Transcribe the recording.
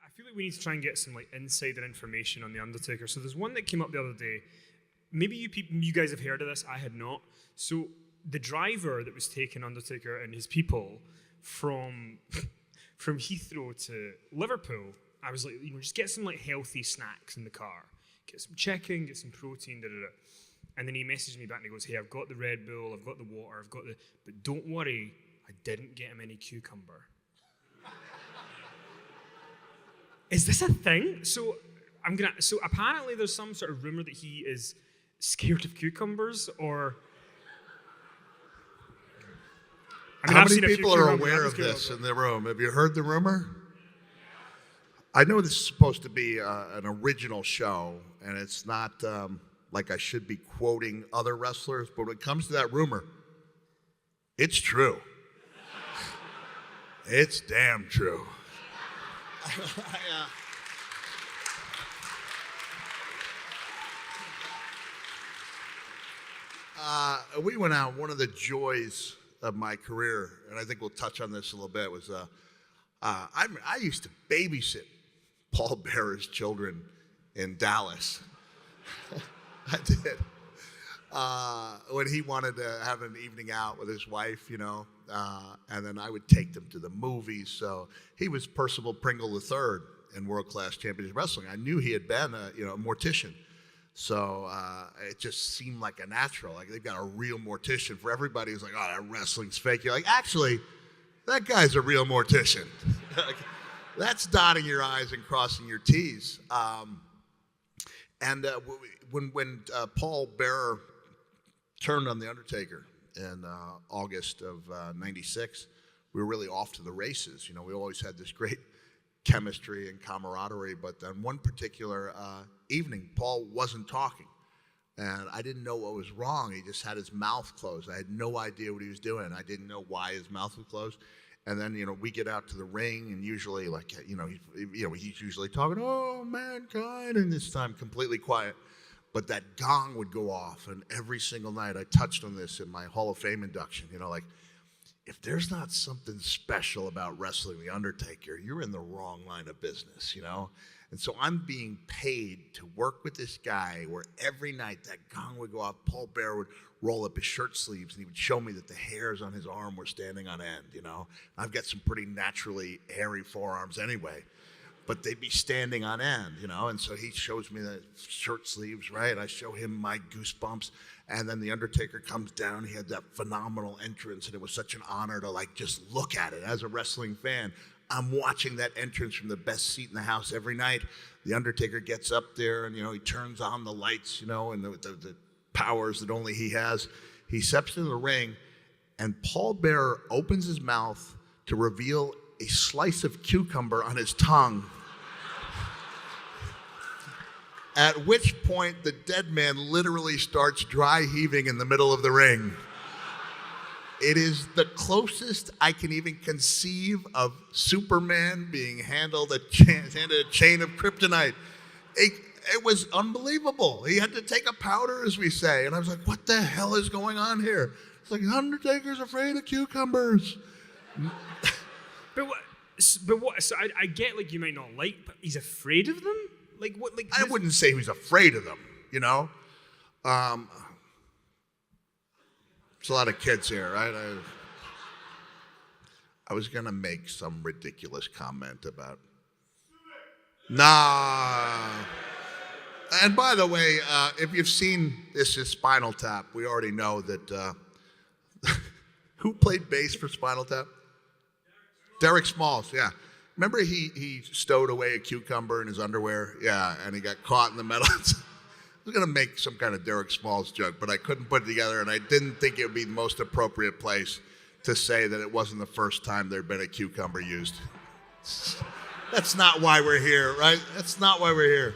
I feel like we need to try and get some like insider information on the Undertaker. So there's one that came up the other day. Maybe you guys have heard of this. I had not. So the driver that was taking Undertaker and his people from Heathrow to Liverpool, I was like, just get some like healthy snacks in the car, get some chicken, get some protein, da da da. And then he messaged me back and he goes, hey, I've got the Red Bull, I've got the water, but don't worry, I didn't get him any cucumber. Is this a thing? So apparently there's some sort of rumor that he is scared of cucumbers, or how many people are aware of this in the room? Have you heard the rumor? I know this is supposed to be an original show, and it's not like I should be quoting other wrestlers, but when it comes to that rumor, it's true. It's damn true. We went out. One of the joys of my career, and I think we'll touch on this a little bit, was I used to babysit Paul Bearer's children in Dallas. I did. When he wanted to have an evening out with his wife, and then I would take them to the movies. So he was Percival Pringle III in World Class Championship Wrestling. I knew he had been a mortician. So it just seemed like a natural. Like they've got a real mortician. For everybody who's like, oh, that wrestling's fake. You're like, actually, that guy's a real mortician. That's dotting your I's and crossing your T's. When Paul Bearer turned on The Undertaker in August of '96, we were really off to the races. We always had this great chemistry and camaraderie, but then one particular evening, Paul wasn't talking, and I didn't know what was wrong. He just had his mouth closed. I had no idea what he was doing. I didn't know why his mouth was closed. And then, we get out to the ring, and usually, he's usually talking, oh, mankind, and this time completely quiet. But that gong would go off, and every single night, I touched on this in my Hall of Fame induction, if there's not something special about wrestling The Undertaker, you're in the wrong line of business, And so I'm being paid to work with this guy where every night that gong would go off, Paul Bearer would roll up his shirt sleeves and he would show me that the hairs on his arm were standing on end, I've got some pretty naturally hairy forearms anyway, but they'd be standing on end, And so he shows me the shirt sleeves, right? I show him my goosebumps. And then The Undertaker comes down. He had that phenomenal entrance, and it was such an honor to just look at it as a wrestling fan. I'm watching that entrance from the best seat in the house every night. The Undertaker gets up there, and he turns on the lights, and the powers that only he has. He steps into the ring, and Paul Bearer opens his mouth to reveal a slice of cucumber on his tongue. At which point, the dead man literally starts dry heaving in the middle of the ring. It is the closest I can even conceive of Superman being handed a chain of kryptonite. It was unbelievable. He had to take a powder, as we say. And I was like, what the hell is going on here? It's like, Undertaker's afraid of cucumbers. But what? So I get you might not like, but he's afraid of them? I wouldn't say he was afraid of them, There's a lot of kids here, right? I was going to make some ridiculous comment about... Nah. And by the way, if you've seen This Is Spinal Tap, we already know that... who played bass for Spinal Tap? Derek Smalls, yeah. Remember he stowed away a cucumber in his underwear? Yeah, and he got caught in the middle. I was going to make some kind of Derek Smalls joke, but I couldn't put it together, and I didn't think it would be the most appropriate place to say that it wasn't the first time there'd been a cucumber used. That's not why we're here, right? That's not why we're here.